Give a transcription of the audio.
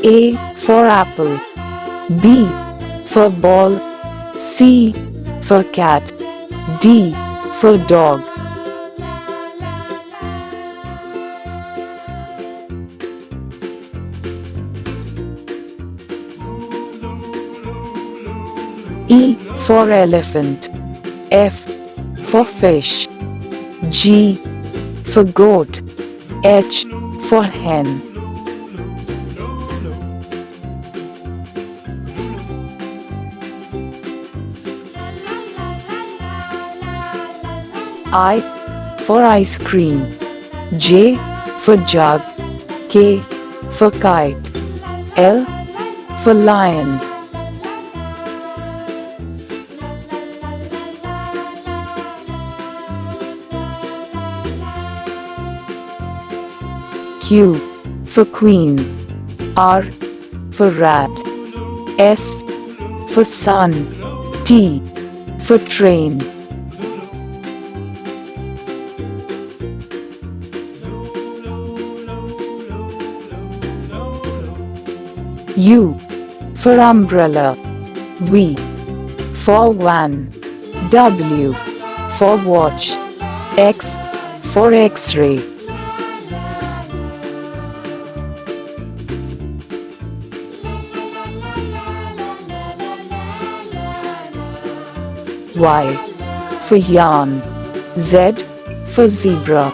A for apple, B for ball, C for cat, D for dog. E for elephant, F for fish, G for goat, H for hen. I for ice cream, J for jug, K for kite, L for lion. Q for queen, R for rat, S for sun, T for train. U for umbrella, V for van, W for watch, X for X-ray. Y for yarn, Z for zebra,